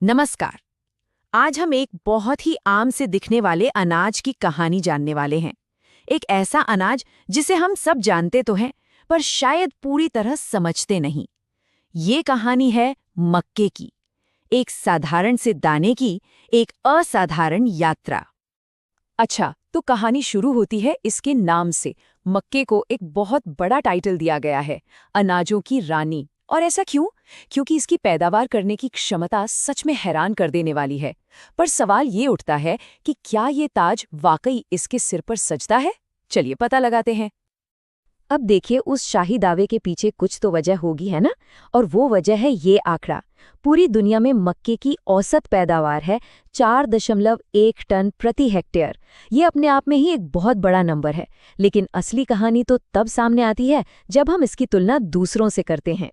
नमस्कार। आज हम एक बहुत ही आम से दिखने वाले अनाज की कहानी जानने वाले हैं। एक ऐसा अनाज जिसे हम सब जानते तो हैं, पर शायद पूरी तरह समझते नहीं। ये कहानी है मक्के की, एक साधारण से दाने की एक असाधारण यात्रा। अच्छा, तो कहानी शुरू होती है इसके नाम से। मक्के को एक बहुत बड़ा टाइटल दिया गया है, अनाजों की रानी। और ऐसा क्यों? क्योंकि इसकी पैदावार करने की क्षमता सच में हैरान कर देने वाली है। पर सवाल ये उठता है कि क्या ये ताज वाकई इसके सिर पर सजता है? चलिए पता लगाते हैं। अब देखिए, उस शाही दावे के पीछे कुछ तो वजह होगी, है ना? और वो वजह है ये आंकड़ा। पूरी दुनिया में मक्के की औसत पैदावार है 4.1 टन प्रति हेक्टेयर। ये अपने आप में ही एक बहुत बड़ा नंबर है। लेकिन असली कहानी तो तब सामने आती है जब हम इसकी तुलना दूसरों से करते हैं।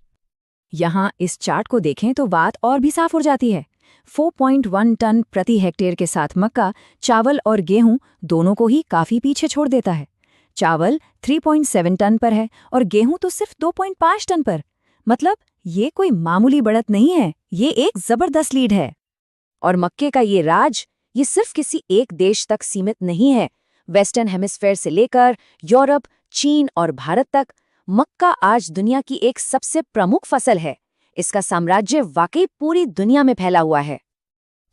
यहाँ इस चार्ट को देखें तो बात और भी साफ हो जाती है। 4.1 टन प्रति हेक्टेयर के साथ मक्का, चावल और गेहूं दोनों को ही काफी पीछे छोड़ देता है। चावल 3.7 टन पर है और गेहूं तो सिर्फ 2.5 टन पर। मतलब ये कोई मामूली बढ़त नहीं है, ये एक जबरदस्त लीड है। और मक्के का ये राज, ये सिर्फ किसी एक देश तक सीमित नहीं है। वेस्टर्न हेमिस्फेयर से लेकर यूरोप, चीन और भारत तक मक्का आज दुनिया की एक सबसे प्रमुख फसल है। इसका साम्राज्य वाकई पूरी दुनिया में फैला हुआ है।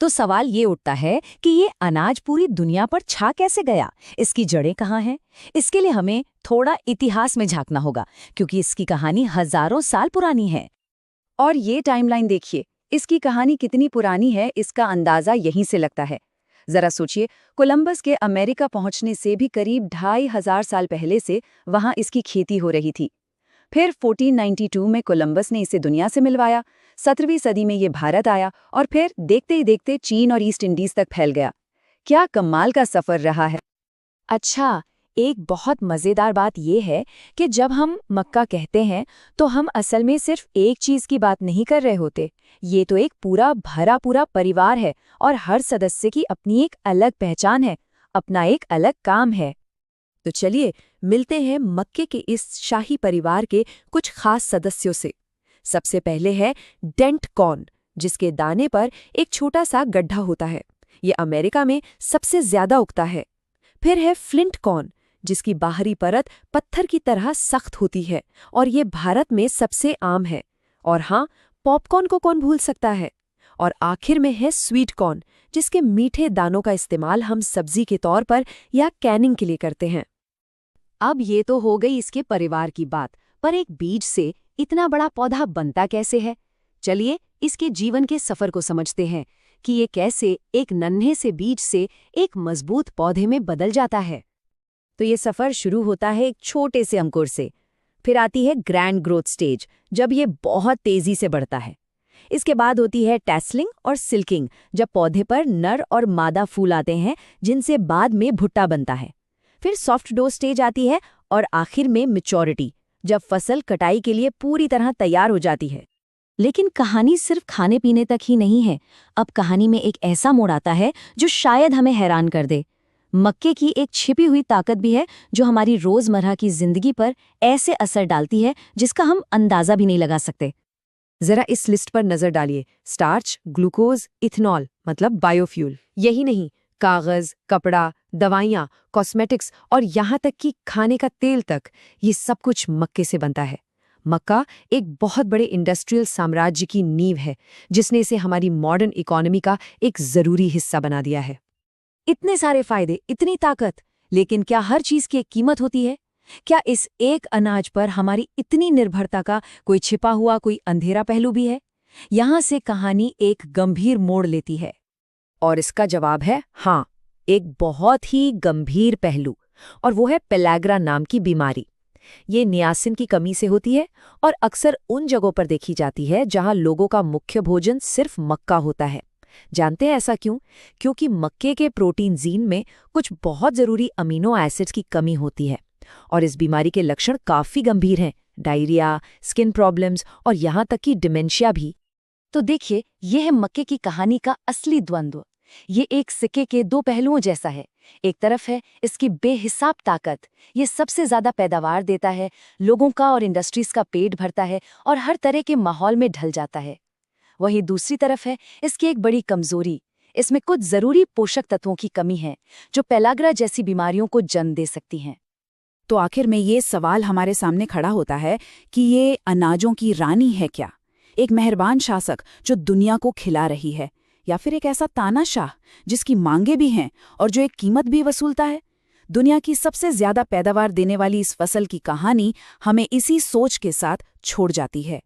तो सवाल ये उठता है कि ये अनाज पूरी दुनिया पर छा कैसे गया? इसकी जड़ें कहाँ हैं? इसके लिए हमें थोड़ा इतिहास में झांकना होगा, क्योंकि इसकी कहानी हजारों साल पुरानी है। और ये टाइमलाइन देखिए, इसकी कहानी कितनी पुरानी है इसका अंदाजा यहीं से लगता है। जरा सोचिए, कोलंबस के अमेरिका पहुंचने से भी करीब 2,500 साल पहले से वहां इसकी खेती हो रही थी। फिर 1492 में कोलंबस ने इसे दुनिया से मिलवाया। 17वीं सदी में ये भारत आया और फिर देखते ही देखते चीन और ईस्ट इंडीज तक फैल गया। क्या कमाल का सफर रहा है। अच्छा, एक बहुत मज़ेदार बात यह है कि जब हम मक्का कहते हैं तो हम असल में सिर्फ एक चीज़ की बात नहीं कर रहे होते। ये तो एक पूरा भरा पूरा परिवार है और हर सदस्य की अपनी एक अलग पहचान है, अपना एक अलग काम है। तो चलिए मिलते हैं मक्के के इस शाही परिवार के कुछ खास सदस्यों से। सबसे पहले है डेंट कॉर्न, जिसके दाने पर एक छोटा सा गड्ढा होता है। ये अमेरिका में सबसे ज्यादा उगता है। फिर है फ्लिंट कॉर्न, जिसकी बाहरी परत पत्थर की तरह सख्त होती है और ये भारत में सबसे आम है। और हाँ, पॉपकॉर्न को कौन भूल सकता है। और आखिर में है स्वीट कॉर्न, जिसके मीठे दानों का इस्तेमाल हम सब्जी के तौर पर या कैनिंग के लिए करते हैं। अब ये तो हो गई इसके परिवार की बात, पर एक बीज से इतना बड़ा पौधा बनता कैसे है? चलिए इसके जीवन के सफर को समझते हैं कि ये कैसे एक नन्हे से बीज से एक मजबूत पौधे में बदल जाता है। तो ये सफर शुरू होता है एक छोटे से अंकुर से। फिर आती है ग्रैंड ग्रोथ स्टेज, जब ये बहुत तेजी से बढ़ता है। इसके बाद होती है टैसलिंग और सिल्किंग, जब पौधे पर नर और मादा फूल आते हैं, जिनसे बाद में भुट्टा बनता है। फिर सॉफ्ट डो स्टेज आती है और आखिर में मैच्योरिटी, जब फसल कटाई के लिए पूरी तरह तैयार हो जाती है। लेकिन कहानी सिर्फ खाने पीने तक ही नहीं है। अब कहानी में एक ऐसा मोड़ आता है जो शायद हमें हैरान कर दे। मक्के की एक छिपी हुई ताकत भी है जो हमारी रोजमर्रा की जिंदगी पर ऐसे असर डालती है जिसका हम अंदाजा भी नहीं लगा सकते। जरा इस लिस्ट पर नजर डालिए। स्टार्च, ग्लूकोज, इथेनॉल मतलब बायोफ्यूल। यही नहीं, कागज, कपड़ा, दवाइयाँ, कॉस्मेटिक्स और यहाँ तक कि खाने का तेल तक, ये सब कुछ मक्के से बनता है। मक्का एक बहुत बड़े इंडस्ट्रियल साम्राज्य की नींव है, जिसने इसे हमारी मॉडर्न इकोनॉमी का एक जरूरी हिस्सा बना दिया है। इतने सारे फायदे, इतनी ताकत, लेकिन क्या हर चीज की एक कीमत होती है? क्या इस एक अनाज पर हमारी इतनी निर्भरता का कोई छिपा हुआ कोई अंधेरा पहलू भी है? यहाँ से कहानी एक गंभीर मोड़ लेती है। और इसका जवाब है हाँ, एक बहुत ही गंभीर पहलू। और वो है पेलाग्रा नाम की बीमारी। ये नियासिन की कमी से होती है और अक्सर उन जगहों पर देखी जाती है जहां लोगों का मुख्य भोजन सिर्फ मक्का होता है। जानते हैं ऐसा क्यों? क्योंकि मक्के के प्रोटीन जीन में कुछ बहुत जरूरी अमीनो एसिड्स की कमी होती है। और इस बीमारी के लक्षण काफी गंभीर हैं, डायरिया, स्किन प्रॉब्लम्स और यहाँ तक कि डिमेंशिया भी। तो देखिए, यह है मक्के की कहानी का असली द्वंद्व। ये एक सिक्के के दो पहलुओं जैसा है। एक तरफ है इसकी बेहिसाब ताकत, ये सबसे ज्यादा पैदावार देता है, लोगों का और इंडस्ट्रीज का पेट भरता है और हर तरह के माहौल में ढल जाता है। वहीं दूसरी तरफ है इसकी एक बड़ी कमजोरी। इसमें कुछ जरूरी पोषक तत्वों की कमी है जो पेलाग्रा जैसी बीमारियों को जन्म दे सकती हैं। तो आखिर में ये सवाल हमारे सामने खड़ा होता है कि ये अनाजों की रानी है क्या? एक मेहरबान शासक जो दुनिया को खिला रही है, या फिर एक ऐसा तानाशाह जिसकी मांगे भी हैं और जो एक कीमत भी वसूलता है? दुनिया की सबसे ज्यादा पैदावार देने वाली इस फसल की कहानी हमें इसी सोच के साथ छोड़ जाती है।